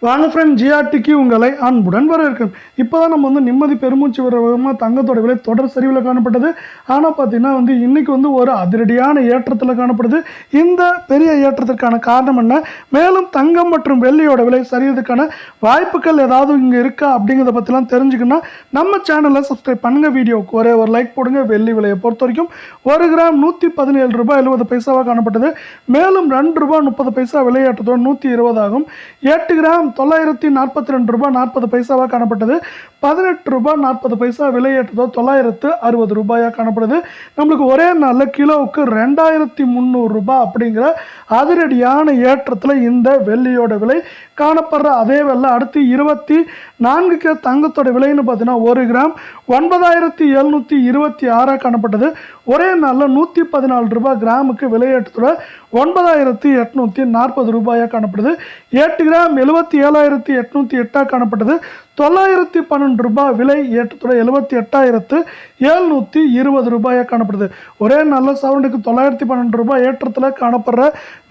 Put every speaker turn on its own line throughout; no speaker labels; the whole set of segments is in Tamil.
வாங்க ஃப்ரெண்ட், ஜிஆர்டிக்கு உங்களை அன்புடன் வரவேற்கிறோம். இப்போ தான் நம்ம நிம்மதி பெருமூச்சு வர விதமாக தங்கத்தோட விலை தொடர் சரிவில் காணப்பட்டது. ஆனால் பார்த்தீங்கன்னா இன்றைக்கி ஒரு அதிரடியான ஏற்றத்தில் காணப்படுது. இந்த பெரிய ஏற்றத்திற்கான காரணம் என்ன, மேலும் தங்கம் மற்றும் வெள்ளியோட விலை சரியறதுக்கான வாய்ப்புகள் ஏதாவது இங்கே இருக்கா அப்படிங்கிறத பற்றிலாம் தெரிஞ்சுக்கணும்னா நம்ம சேனலில் சப்ஸ்கிரைப் பண்ணுங்கள். வீடியோவுக்கு ஒரு லைக் போடுங்க. வெள்ளி விலையை பொறுத்த வரைக்கும் 1 கிராம் 117 ரூபாய் 70 பைசாவாக காணப்பட்டது. மேலும் 2 ரூபாய் 30 பைசா விலையேற்றத்தோடு 120 ஆகும். 8 கிராம் 942 ரூபாய் 40 பைசாவாக காணப்பட்டது. 18 ரூபாய் 40 பைசா விலையேற்றதோ 960 ரூபாயாக காணப்படுது. நம்மளுக்கு ஒரே நாளில் கிலோவுக்கு 2300 ரூபாய் அப்படிங்கிற அதிரடியான ஏற்றத்தில் இந்த வெள்ளியோட விலை காணப்படுற அதே வேலை அடுத்து 24 தங்கத்தோட விலைன்னு பார்த்தீங்கன்னா 1 கிராம் 9726 காணப்பட்டது. ஒரே நாளில் 114 ரூபாய் கிராமுக்கு விலையேற்றத்தோட 9840 ரூபாயாக காணப்படுது. 8 கிராம் 77,808 காணப்பட்டது. 912 ரூபாய் விலை ஏற்றத்தோட 78,720 ரூபாயாக காணப்படுது. ஒரே நல்ல சவரனுக்கு 912 ரூபாய் ஏற்றத்தில் காணப்படுற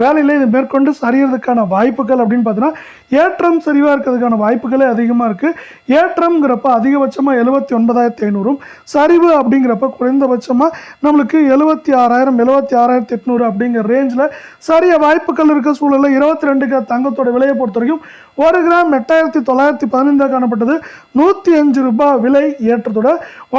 வேலையில் இது மேற்கொண்டு சரியறதுக்கான வாய்ப்புகள் அப்படின்னு பார்த்தீங்கன்னா ஏற்றம் சரிவாக இருக்கிறதுக்கான வாய்ப்புகளே அதிகமாக இருக்குது. ஏற்றம்ங்கிறப்ப அதிகபட்சமாக 79,500, சரிவு அப்படிங்கிறப்ப குறைந்தபட்சமாக நம்மளுக்கு 76,000 76,800 அப்படிங்கிற ரேஞ்சில் சரிய வாய்ப்புகள் இருக்க சூழலில் 22 தங்கத்தோட விலையை பொறுத்த வரைக்கும் 1 கிராம் 8,915 காணப்பட்டது. 105 ரூபாய் விலை ஏற்றத்தோட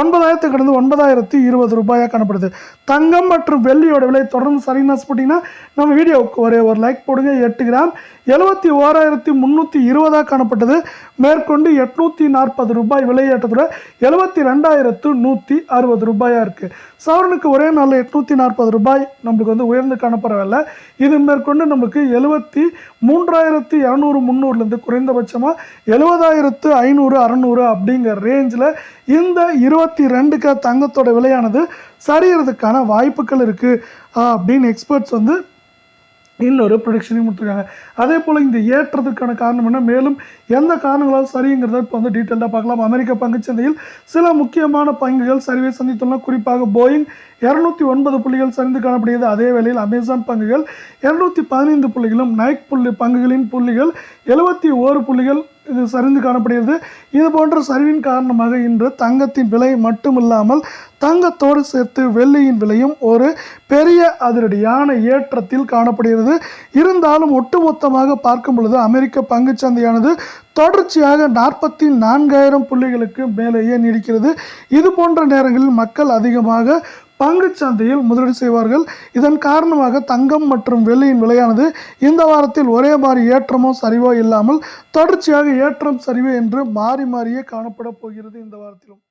9,000 கடந்து 9,020 ரூபாயாக காணப்படுது. தங்கம் மற்றும் வெள்ளியோட விலை தொடர்ந்து சரின்னு ஆசைப்பட்டீங்கன்னா நம்ம வீடியோவுக்கு ஒரு லைக் போடுங்க. 8 கிராம் 71,320 காணப்பட்டது. மேற்கொண்டு 840 ரூபாய் விலை ஏற்றத்தோட 72,160 ரூபாயாக இருக்குது. சவரனுக்கு ஒரே நாளில் 840 ரூபாய் நம்மளுக்கு உயர்ந்து காணப்படவில்லை. இது மேற்கொண்டு நம்மளுக்கு 73,200 300லேருந்து குறைந்தபட்சமாக 70,500 600 அப்படிங்கிற ரேஞ்சில் இந்த 22 தங்கத்தோட விலையானது சரியறதுக்கான வாய்ப்புகள் இருக்குது அப்படின்னு எக்ஸ்பர்ட்ஸ் இன்னொரு ப்ரொடிக்ஷனையும் கொடுத்துருக்காங்க. அதே போல் இந்த ஏற்றத்துக்கான காரணம் என்ன, மேலும் எந்த காரணங்களால் சரிங்கிறத இப்போ டீட்டெயிலாக பார்க்கலாம். அமெரிக்க பங்குச்சந்தையில் சில முக்கியமான பங்குகள் சரிவை சந்தித்துள்ளன. குறிப்பாக போயிங் 209 புள்ளிகள் சரிந்து காணப்படுகிறது. அதே வேளையில் அமேசான் பங்குகள் 215 புள்ளிகளும், நைக் பங்குகளின் புள்ளிகள் 71 புள்ளிகள் இது சரிந்து காணப்படுகிறது. இது போன்ற சரிவின் காரணமாக இன்று தங்கத்தின் விலை மட்டுமில்லாமல் தங்கத்தோடு சேர்த்து வெள்ளியின் விலையும் ஒரு பெரிய அதிரடியான ஏற்றத்தில் காணப்படுகிறது. இருந்தாலும் ஒட்டுமொத்தமாக பார்க்கும் பொழுது அமெரிக்க பங்குச்சந்தையானது தொடர்ச்சியாக 44,000 புள்ளிகளுக்கு மேலேயே நீடிக்கிறது. இது போன்ற நேரங்களில் மக்கள் அதிகமாக பங்குச்சந்தையில் முதலீடு செய்வார்கள். இதன் காரணமாக தங்கம் மற்றும் வெள்ளியின் விலையானது இந்த வாரத்தில் ஒரே மாதிரி ஏற்றமோ சரிவோ இல்லாமல் தொடர்ச்சியாக ஏற்றம் சரிவு என்று மாறி மாறியே காணப்பட போகிறது இந்த வாரத்திலும்.